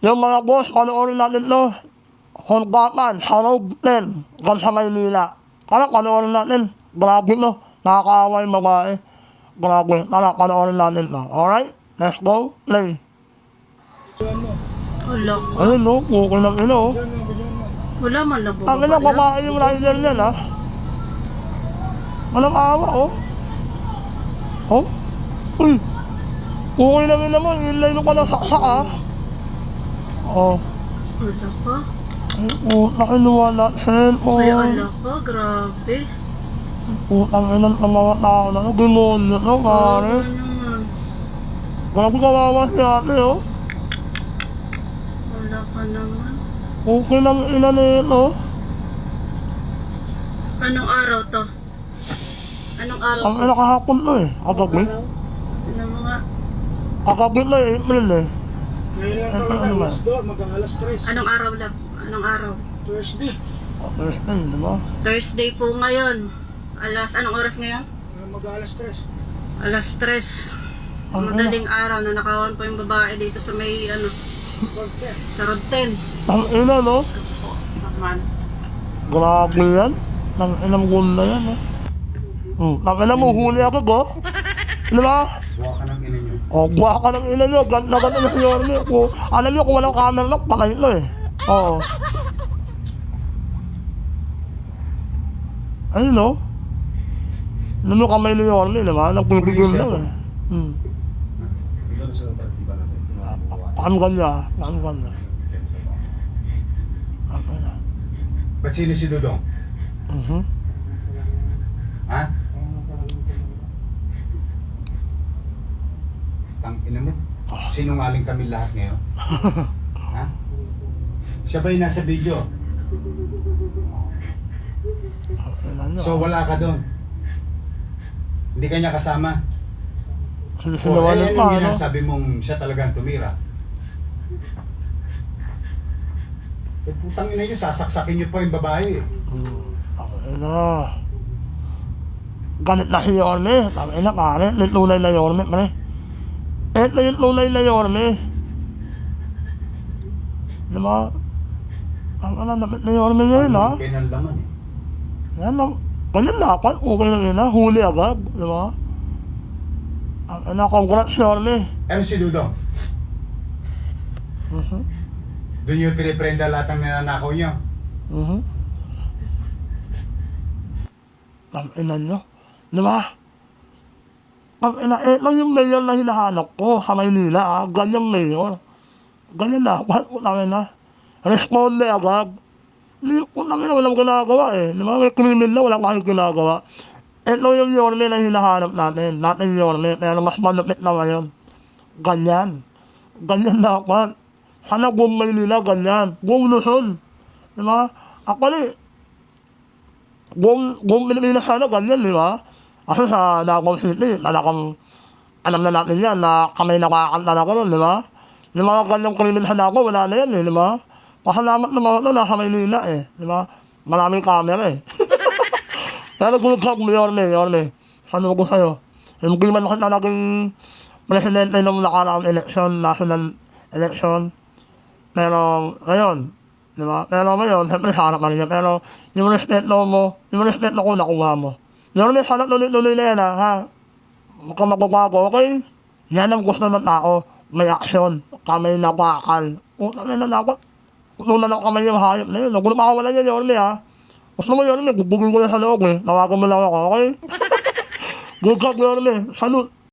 Yung mga boss, panoorin natin to. Hulgatan, Harog 10, gan sa Maynila. Tara, panoorin natin. Grabe to. Nakakaawa yung babae. Grabe. Tara, panoorin natin to. Alright? Let's go. Play. Wala ka. Ayun no, kukul ng ino. Wala man lang Ang ina, babae yung rider niyan ha. Walang awa oh. Oh? Uy! Kukul ng ino mo, ilay mo pa ng saksak ha. Oh. Wala ka. Ay, nakinuha na Ay, cellphone. wala ka. Grabe. Putang inang ang mga tao na gumonyo no, pare. Ano naman. Grabe kawawa si ate oh. Wala ka naman. Okay lang ina nito. Anong araw to? Anong araw Ang to? ina kahapon to eh. Kagabi. Araw? Ano mga... Kagabi na eh, April eh. Ngayon lang Ano kami ba? alas 2, magang alas 3. Anong araw lang? Anong araw? Thursday. Thursday, di ba? Thursday po ngayon. Anong oras ngayon? Magang alas 3. Alas 3. Ang ina. Madaling araw na nakawan po yung babae dito sa may sa Road 10. Ang ina no. Po, naman. Grabe yan. Ang ina mo na yan oh. Ang ina mo huli ako go. Di ba? Buwa ka ng ina nyo. Oh, buha ka ng ina nyo. Ganda na si Yorme. Alam nyo kung walang camera lock, patay ito eh. Oo. Ayun no. Alam mo kamay ni Yorme, di ba? Nagpipigil lang eh. Ikaw sa di ba natin? Paano kanya? Paano kanya? Ano na? Ba't sino si Dudong? Ha? Tang ina mo? Sinungaling kami lahat ngayon? Ha? Siya ba yung nasa video? Ano nyo? So wala ka doon? Hindi ka niya kasama? Sinawalan pa, ano? Sabi mong siya talagang tumira. Eh putang ina nyo, sasaksakin nyo pa yung babae eh. Ako ina. Ganit na si Yorme. Ako ina pare. Tunay na Yorme pare. Ito yung tunay na Yorme. Diba? Ang ina, napit na Yorme ngayon ha. Ang kinalaman eh. Yan lang. Ganyan dapat. Okay lang ina. Huli agad. Diba? Ang ina, congrats Yorme. Ano si Dudong? Doon yung piniprenda lahat ng nananakaw nyo? Ang ina nyo. Diba? Ang ina, ito yung mayor na hinahanap ko sa Maynila ha. Ganyang mayor. Ganyan dapat. Kung na. Responde agad. Kung walang ginagawa eh. Diba? May krimen na walang kahit ginagawa. Ito yung Yorme na hinahanap natin. Natin Yorme. Pero mas malupit na ngayon. Ganyan. Ganyan dapat. Sana buong Maynila ganyan. Buong Luzon. Diba? Actually, buong Pilipinas sana ganyan, di ba? Kasi sa Davao City, talagang alam na natin yan na kami nakakanta na gano'n, di ba? Yung mga ganyang krimen sa Davao, wala na yan eh, di ba? Pasalamat na mga ito, nasa Maynila eh, di ba? Maraming camera eh. Pero good job mo, Yorme. Ano ko sa'yo? Hindi man ako talagang presidente ng nakaraang eleksyon, national election. Pero ngayon, di ba? Pero ngayon, siyempre harap ka rin niya. Pero yung respeto ko nakuha mo. Yorme, sana tuloy-tuloy na yan ha. Huwag kang magbabago, okay? Yan ang gusto ng tao. May aksyon. Kamay na bakal. Utang na dapat. Kung na lang kamay yung hayop na yun. Huwag mo na makawalan yan, Yorme ha. Gusto mo Yorme, bubugin ko na sa loob eh. Tawagan mo lang ako, okay? Good job, Yorme. Salute.